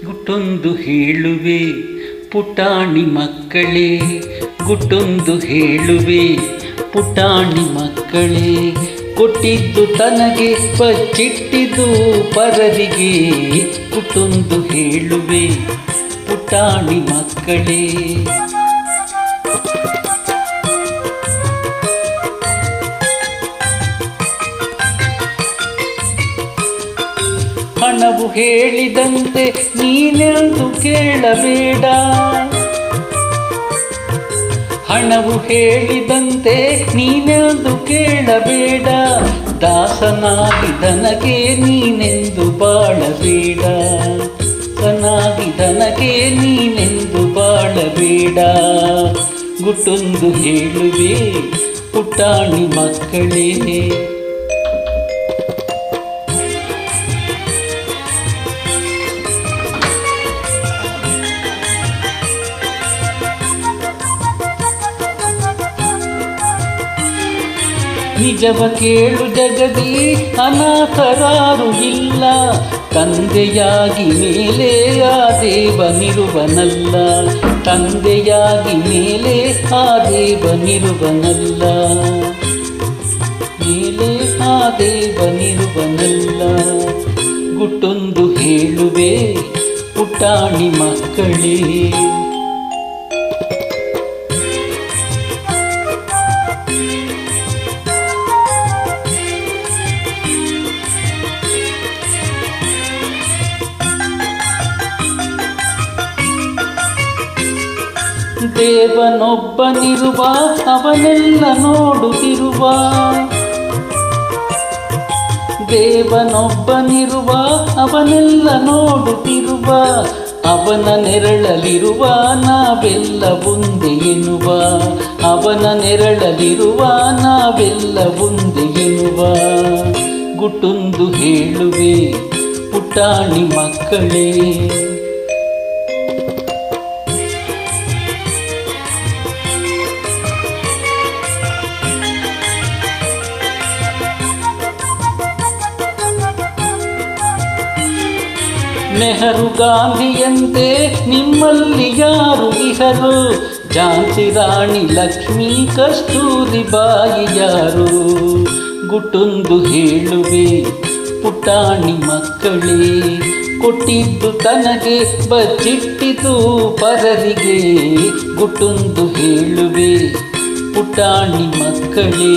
ಗುಟ್ಟೊಂದು ಹೇಳುವೆ ಪುಟಾಣಿ ಮಕ್ಕಳೇ, ಗುಟ್ಟೊಂದು ಹೇಳುವೆ ಪುಟಾಣಿ ಮಕ್ಕಳೇ, ಕೊಟ್ಟಿದ್ದು ತನಗೆ ಬಚ್ಚಿಟ್ಟಿದ್ದು ಪರರಿಗೆ. ಗುಟ್ಟೊಂದು ಹೇಳುವೆ ಪುಟಾಣಿ ಮಕ್ಕಳೇ. ಹಣವು ಹೇಳಿದಂತೆ ನೀನೆಂದು ಕೇಳಬೇಡ, ಹಣವು ಹೇಳಿದಂತೆ ನೀನೆಂದು ಕೇಳಬೇಡ. ದಾಸನಾಗಿ ದನಗೆ ನೀನೆಂದು ಬಾಳಬೇಡ, ದಾಸನಾಗಿ ದನಗೆ ನೀನೆಂದು ಬಾಳಬೇಡ. ಗುಟ್ಟೊಂದು ಹೇಳುವೆ ಪುಟಾಣಿ ಮಕ್ಕಳೇ. ನಿಜವ ಕೇಳು ಜಗದಿ ಅನಾಥರಾರು ಇಲ್ಲ, ತಂದೆಯಾಗಿ ಮೇಲೆ ಆ ದೇವನಿರುವನಲ್ಲ, ತಂದೆಯಾಗಿ ಮೇಲೆ ಆ ದೇವನಿರುವನಲ್ಲ, ಮೇಲೆ ಆ ದೇವನಿರುವನಲ್ಲ. ಗುಟ್ಟೊಂದು ಹೇಳುವೆ ಪುಟಾಣಿ ಮಕ್ಕಳೇ. ದೇವನೊಬ್ಬನಿರುವ ಅವನೆಲ್ಲ ನೋಡುತ್ತಿರುವ, ದೇವನೊಬ್ಬನಿರುವ ಅವನೆಲ್ಲ ನೋಡುತ್ತಿರುವ, ಅವನ ನೆರಳಲಿರುವ ನಾವೆಲ್ಲ ಒಂದೇ ಎನ್ನುವ, ಅವನ ನೆರಳಲಿರುವ ನಾವೆಲ್ಲ ಒಂದೇ ಎನ್ನುವ. ಗುಟ್ಟೊಂದು ಹೇಳುವೆ ಪುಟಾಣಿ ಮಕ್ಕಳೇ. ನೆಹರು ಗಾಂಧಿಯಂತೆ ನಿಮ್ಮಲ್ಲಿ ಯಾರು ಇಹರು, ಝಾನ್ಸಿ ರಾಣಿ ಲಕ್ಷ್ಮೀ ಕಸ್ತೂರಿಬಾಯಿ ಯಾರು. ಗುಟ್ಟೊಂದು ಹೇಳುವೆ ಪುಟಾಣಿ ಮಕ್ಕಳೇ, ಕೊಟ್ಟಿದ್ದು ತನಗೆ ಬಚ್ಚಿಟ್ಟಿದ್ದು ಪರರಿಗೆ. ಗುಟ್ಟೊಂದು ಹೇಳುವೆ ಪುಟಾಣಿ ಮಕ್ಕಳೇ.